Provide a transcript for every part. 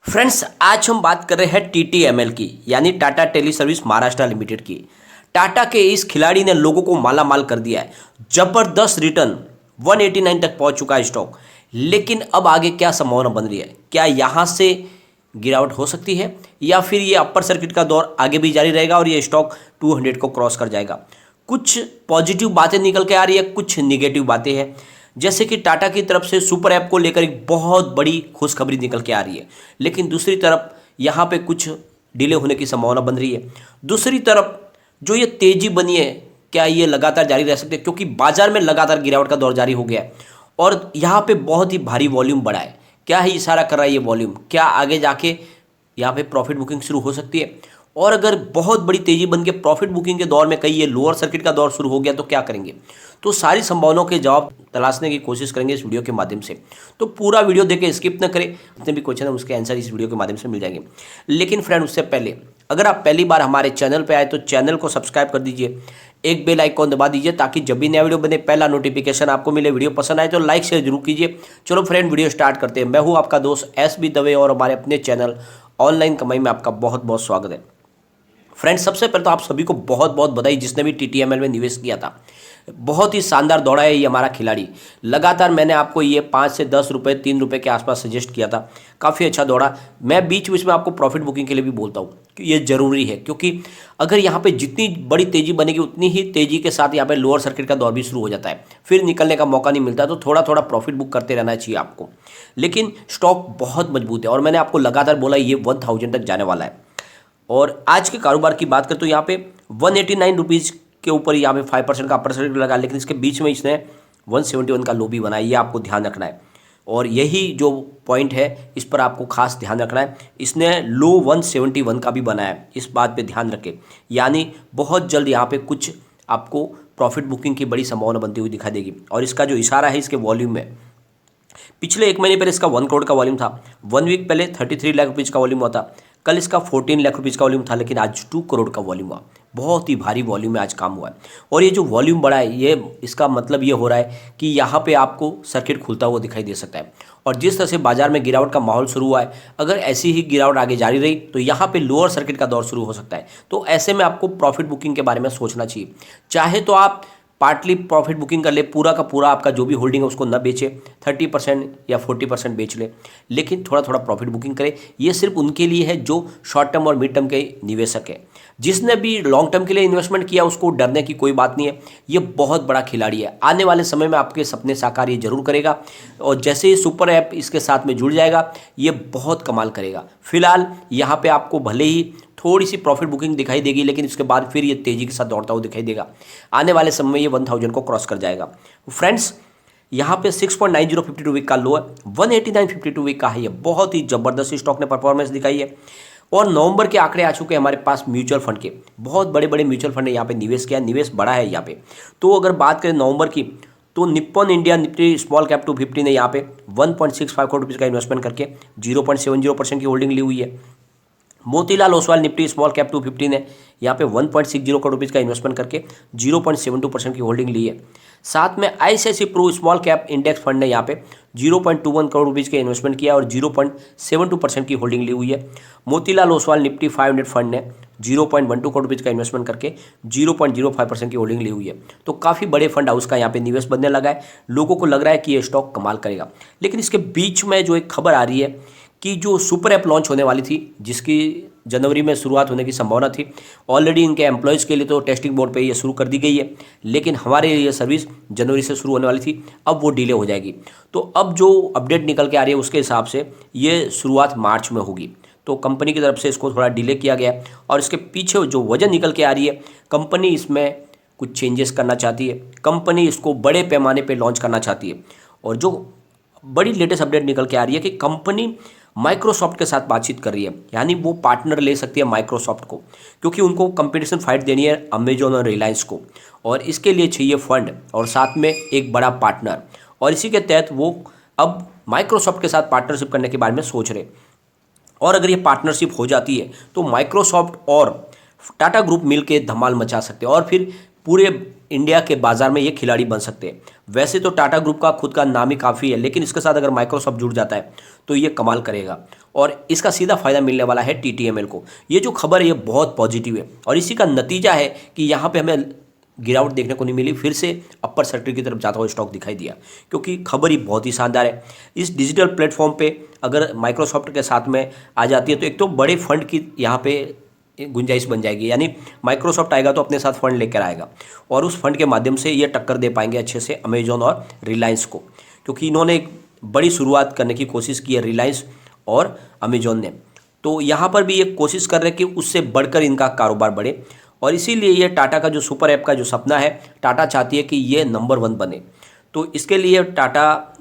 Friends, आज हम बात कर रहे हैं टीटीएमएल की, यानी Tata tele service Maharashtra limited की। टाटा के इस खिलाड़ी ने लोगों को माला माल कर दिया है। जबरदस्त रिटर्न 189 तक पहुंच चुका है स्टॉक। लेकिन अब आगे क्या संभावना बन रही है? क्या यहां से गिरावट हो सकती है या फिर ये अपर सर्किट का दौर आगे भी जारी रहेगा और ये स्टॉक 200 को क्रॉस कर जाएगा? कुछ पॉजिटिव बातें निकल के आ रही है, कुछ निगेटिव बातें हैं। जैसे कि टाटा की तरफ से सुपर ऐप को लेकर एक बहुत बड़ी खुशखबरी निकल के आ रही है, लेकिन दूसरी तरफ यहाँ पे कुछ डिले होने की संभावना बन रही है। दूसरी तरफ जो ये तेजी बनी है, क्या ये लगातार जारी रह सकती है? क्योंकि बाजार में लगातार गिरावट का दौर जारी हो गया है और यहाँ पे बहुत ही भारी वॉल्यूम बढ़ा है। क्या ही इशारा कर रहा है ये वॉल्यूम? क्या आगे जाके यहाँ पे प्रॉफिट बुकिंग शुरू हो सकती है? और अगर बहुत बड़ी तेजी बन के प्रॉफिट बुकिंग के दौर में कहीं ये लोअर सर्किट का दौर शुरू हो गया तो क्या करेंगे? तो सारी संभावनाओं के जवाब तलाशने की कोशिश करेंगे इस वीडियो के माध्यम से। तो पूरा वीडियो देखें, स्किप न करें। जितने भी क्वेश्चन है उसके आंसर इस वीडियो के माध्यम से मिल जाएंगे। लेकिन फ्रेंड, उससे पहले अगर आप पहली बार हमारे चैनल पर आए तो चैनल को सब्सक्राइब कर दीजिए, एक बेल आइकॉन दबा दीजिए ताकि जब भी नया वीडियो बने पहला नोटिफिकेशन आपको मिले। वीडियो पसंद आए तो लाइक शेयर जरूर कीजिए। चलो फ्रेंड, वीडियो स्टार्ट करते हैं। मैं हूँ आपका दोस्त SB दवे और हमारे अपने चैनल ऑनलाइन कमाई में आपका बहुत बहुत स्वागत है। फ्रेंड्स, सबसे पहले तो आप सभी को बहुत बहुत बधाई जिसने भी टीटीएमएल में निवेश किया था। बहुत ही शानदार दौड़ा है ये हमारा खिलाड़ी। लगातार मैंने आपको ये 5 से 10 रुपये 3 रुपये के आसपास सजेस्ट किया था। काफ़ी अच्छा दौड़ा। मैं बीच बीच में आपको प्रॉफिट बुकिंग के लिए भी बोलता हूँ कि ये ज़रूरी है, क्योंकि अगर यहाँ पे जितनी बड़ी तेज़ी बनेगी उतनी ही तेज़ी के साथ यहाँ पे लोअर सर्किट का दौर भी शुरू हो जाता है, फिर निकलने का मौका नहीं मिलता। तो थोड़ा थोड़ा प्रॉफिट बुक करते रहना चाहिए आपको। लेकिन स्टॉक बहुत मजबूत है और मैंने आपको लगातार बोला ये 1000 तक जाने वाला है। और आज के कारोबार की बात करें तो यहाँ पे 189 रुपीज़ के ऊपर यहाँ पे 5% का अपर सर्किट लगा, लेकिन इसके बीच में इसने 171 का लो भी बनाया। ये आपको ध्यान रखना है और यही जो पॉइंट है इस पर आपको खास ध्यान रखना है। इसने लो 171 का भी बनाया है, इस बात पे ध्यान रखें। यानी बहुत जल्द यहाँ पे कुछ आपको प्रॉफिट बुकिंग की बड़ी संभावना बनती हुई दिखाई देगी। और इसका जो इशारा है इसके वॉल्यूम में, पिछले एक महीने पहले इसका 1 करोड़ का वॉल्यूम था, 1 वीक पहले 33 लाख रुपीज़ का वॉल्यूम हुआ था, कल इसका 14 लाख रुपीज़ का वॉल्यूम था, लेकिन आज 2 करोड़ का वॉल्यूम हुआ। बहुत ही भारी वॉल्यूम में आज काम हुआ है। और ये जो वॉल्यूम बढ़ा है, ये इसका मतलब ये हो रहा है कि यहाँ पे आपको सर्किट खुलता हुआ दिखाई दे सकता है। और जिस तरह से बाजार में गिरावट का माहौल शुरू हुआ है, अगर ऐसी ही गिरावट आगे जारी रही तो यहाँ पे लोअर सर्किट का दौर शुरू हो सकता है। तो ऐसे में आपको प्रॉफिट बुकिंग के बारे में सोचना चाहिए। चाहे तो आप पार्टली प्रॉफिट बुकिंग कर ले, पूरा का पूरा आपका जो भी होल्डिंग है उसको न बेचे, 30% या 40% बेच ले, लेकिन थोड़ा थोड़ा प्रॉफिट बुकिंग करे। ये सिर्फ उनके लिए है जो शॉर्ट टर्म और मिड टर्म के निवेशक है। जिसने भी लॉन्ग टर्म के लिए इन्वेस्टमेंट किया उसको डरने की कोई बात नहीं है। ये बहुत बड़ा खिलाड़ी है, आने वाले समय में आपके सपने साकार ये जरूर करेगा। और जैसे ही सुपर ऐप इसके साथ में जुड़ जाएगा, ये बहुत कमाल करेगा। फिलहाल यहाँ पे आपको भले ही थोड़ी सी प्रॉफिट बुकिंग दिखाई देगी, लेकिन इसके बाद फिर ये तेजी के साथ दौड़ता हुआ दिखाई देगा। आने वाले समय में ये 1000 को क्रॉस कर जाएगा। फ्रेंड्स, यहाँ पे 6.9052 वीक का लो है, 189.52 वीक का है। ये बहुत ही जबरदस्त स्टॉक ने परफॉर्मेंस दिखाई है। और नवंबर के आंकड़े आ चुके हैं हमारे पास म्यूचुअल फंड के। बहुत बड़े बड़े म्यूचुअल फंड ने यहाँ पे निवेश किया, निवेश बढ़ा है यहाँ पे। तो अगर बात करें नवंबर की, तो Nippon India Nifty small cap 250 ने यहाँ पे 1.65 करोड़ रुपीज़ का इन्वेस्टमेंट करके 0.70% की होल्डिंग ली हुई है। Motilal Oswal Nifty small cap 250 ने यहाँ पे 1.60 करोड़ रुपीज़ का इन्वेस्टमेंट करके 0.72% की होल्डिंग ली है। साथ में ICICI pru small cap index fund ने यहाँ पे 0.21 करोड़ रुपीज़ के इन्वेस्टमेंट किया और 0.72% की होल्डिंग ली हुई है। मोतीलाल ओसवाल निफ्टी 500 फंड ने 0.12 करोड़ रुपीज़ का इन्वेस्टमेंट करके 0.05% की होल्डिंग ली हुई है। तो काफ़ी बड़े फंड हाउस का यहाँ पे निवेश बनने लगा है। लोगों को लग रहा है कि ये स्टॉक कमाल करेगा। लेकिन इसके बीच में जो एक खबर आ रही है कि जो सुपर ऐप लॉन्च होने वाली थी, जिसकी जनवरी में शुरुआत होने की संभावना थी, ऑलरेडी इनके एम्प्लॉयज़ के लिए तो टेस्टिंग बोर्ड पे ये शुरू कर दी गई है, लेकिन हमारे लिए ये सर्विस जनवरी से शुरू होने वाली थी, अब वो डिले हो जाएगी। तो अब जो अपडेट निकल के आ रही है उसके हिसाब से ये शुरुआत मार्च में होगी। तो कंपनी की तरफ से इसको थोड़ा डिले किया गया है और इसके पीछे जो वजह निकल के आ रही है, कंपनी इसमें कुछ चेंजेस करना चाहती है। कंपनी इसको बड़े पैमाने पर लॉन्च करना चाहती है। और जो बड़ी लेटेस्ट अपडेट निकल के आ रही है कि कंपनी माइक्रोसॉफ्ट के साथ बातचीत कर रही है, यानी वो पार्टनर ले सकती है माइक्रोसॉफ्ट को, क्योंकि उनको कंपटीशन फाइट देनी है अमेजॉन और रिलायंस को। और इसके लिए चाहिए फंड और साथ में एक बड़ा पार्टनर। और इसी के तहत वो अब माइक्रोसॉफ्ट के साथ पार्टनरशिप करने के बारे में सोच रहे। और अगर ये पार्टनरशिप हो जाती है तो माइक्रोसॉफ्ट और टाटा ग्रुप मिल के धमाल मचा सकते हैं और फिर पूरे इंडिया के बाजार में ये खिलाड़ी बन सकते हैं। वैसे तो टाटा ग्रुप का खुद का नाम ही काफ़ी है, लेकिन इसके साथ अगर माइक्रोसॉफ्ट जुड़ जाता है तो ये कमाल करेगा और इसका सीधा फायदा मिलने वाला है TTML को। ये जो खबर है ये बहुत पॉजिटिव है और इसी का नतीजा है कि यहाँ पे हमें गिरावट देखने को नहीं मिली, फिर से अपर सर्किट की तरफ जाता हुआ स्टॉक दिखाई दिया, क्योंकि खबर ही बहुत ही शानदार है। इस डिजिटल प्लेटफॉर्म पे अगर माइक्रोसॉफ्ट के साथ में आ जाती है तो एक तो बड़े फंड की यहाँ पे गुंजाइश बन जाएगी, यानी माइक्रोसॉफ्ट आएगा तो अपने साथ फंड लेकर आएगा और उस फंड के माध्यम से ये टक्कर दे पाएंगे अच्छे से अमेजॉन और रिलायंस को, क्योंकि इन्होंने एक बड़ी शुरुआत करने की कोशिश की है रिलायंस और अमेजॉन ने। तो यहाँ पर भी ये कोशिश कर रहे हैं कि उससे बढ़कर इनका कारोबार बढ़े और इसीलिए ये टाटा का जो सुपर ऐप का जो सपना है, टाटा चाहती है कि ये नंबर 1 बने। तो इसके लिए टाटा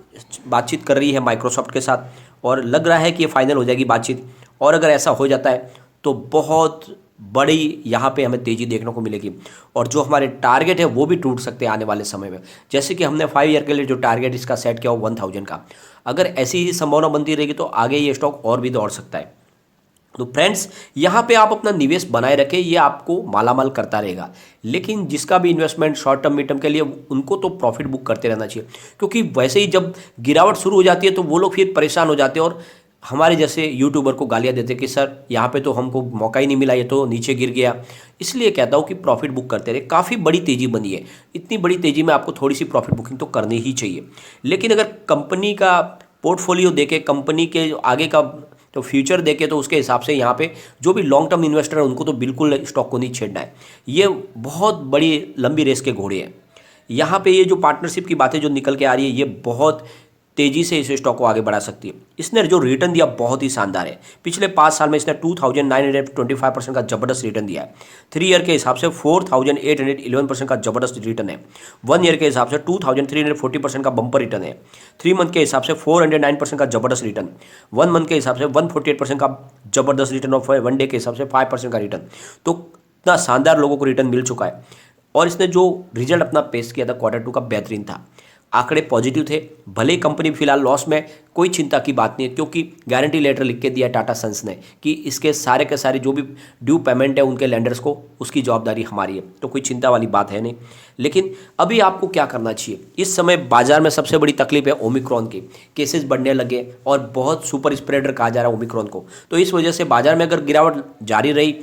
बातचीत कर रही है माइक्रोसॉफ्ट के साथ और लग रहा है कि ये फाइनल हो जाएगी बातचीत, और अगर ऐसा हो जाता है तो बहुत बड़ी यहाँ पे हमें तेज़ी देखने को मिलेगी और जो हमारे टारगेट है वो भी टूट सकते हैं आने वाले समय में। जैसे कि हमने 5 ईयर के लिए जो टारगेट इसका सेट किया हो 1000 का, अगर ऐसी ही संभावना बनती रहेगी तो आगे ये स्टॉक और भी दौड़ सकता है। तो फ्रेंड्स, यहाँ पे आप अपना निवेश बनाए रखें, ये आपको मालामाल करता रहेगा। लेकिन जिसका भी investment short term mid term के लिए, उनको तो प्रॉफिट बुक करते रहना चाहिए, क्योंकि वैसे ही जब गिरावट शुरू हो जाती है तो वो लोग फिर परेशान हो जाते हैं और हमारे जैसे यूट्यूबर को गालियाँ देते कि सर यहाँ पे तो हमको मौका ही नहीं मिला, ये तो नीचे गिर गया। इसलिए कहता हूँ कि प्रॉफिट बुक करते रहे। काफ़ी बड़ी तेज़ी बनी है, इतनी बड़ी तेज़ी में आपको थोड़ी सी प्रॉफिट बुकिंग तो करनी ही चाहिए। लेकिन अगर कंपनी का पोर्टफोलियो देखे, कंपनी के आगे का तो फ्यूचर देखे, तो उसके हिसाब से यहाँ पे जो भी लॉन्ग टर्म इन्वेस्टर है उनको तो बिल्कुल स्टॉक को नहीं छेड़ना है। ये बहुत बड़ी लंबी रेस के घोड़े हैं। यहाँ पे ये जो पार्टनरशिप की बातें जो निकल के आ रही है, ये बहुत तेज़ी से इस स्टॉक को आगे बढ़ा सकती है। इसने जो रिटर्न दिया बहुत ही शानदार है। पिछले 5 साल में इसने 2925% का ज़बरदस्त रिटर्न दिया है। 3 ईयर के हिसाब से 4811% का ज़बरदस्त रिटर्न है। 1 ईयर के हिसाब से 2340% का बम्पर रिटर्न है। 3 मंथ के हिसाब से 409% का ज़बरदस्त रिटर्न। 1 मंथ के हिसाब से 148% का ज़बरदस्त रिटर्न और 1 डे के हिसाब से 5% का रिटर्न। तो इतना शानदार लोगों को रिटर्न मिल चुका है और इसने जो रिजल्ट अपना पेश किया था Q2 का बेहतरीन था। आंकड़े पॉजिटिव थे, भले कंपनी फिलहाल लॉस में, कोई चिंता की बात नहीं है, क्योंकि गारंटी लेटर लिख के दिया टाटा सन्स ने कि इसके सारे के सारे जो भी ड्यू पेमेंट है उनके लेंडर्स को, उसकी जवाबदारी हमारी है, तो कोई चिंता वाली बात है नहीं। लेकिन अभी आपको क्या करना चाहिए, इस समय बाजार में सबसे बड़ी तकलीफ है ओमिक्रॉन की, केसेस बढ़ने लगे और बहुत सुपर स्प्रेडर कहा जा रहा है ओमिक्रॉन को। तो इस वजह से बाजार में अगर गिरावट जारी रही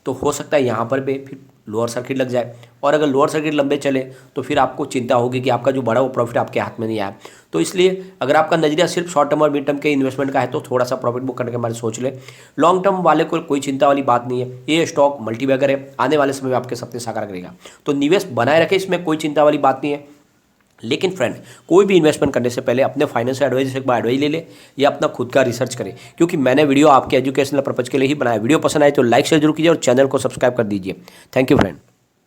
तो हो सकता है यहाँ पर भी फिर लोअर सर्किट लग जाए, और अगर लोअर सर्किट लंबे चले तो फिर आपको चिंता होगी कि आपका जो बड़ा वो प्रॉफिट आपके हाथ में नहीं आया। तो इसलिए अगर आपका नजरिया सिर्फ शॉर्ट टर्म और मिड टर्म के इन्वेस्टमेंट का है तो थोड़ा सा प्रॉफिट बुक करने के बारे में सोच ले। लॉन्ग टर्म वाले को कोई चिंता वाली बात नहीं है, ये स्टॉक मल्टीबैगर है, आने वाले समय में आपके सपने साकार करेगा। तो निवेश बनाए रखें, इसमें कोई चिंता वाली बात नहीं है। लेकिन फ्रेंड, कोई भी इन्वेस्टमेंट करने से पहले अपने फाइनेंशियल एडवाइजर से एक बार एडवाइस ले ले या अपना खुद का रिसर्च करें, क्योंकि मैंने वीडियो आपके एजुकेशनल पर्पज के लिए ही बनाया। वीडियो पसंद आए तो लाइक शेयर जरूर कीजिए और चैनल को सब्सक्राइब कर दीजिए। Thank you friend.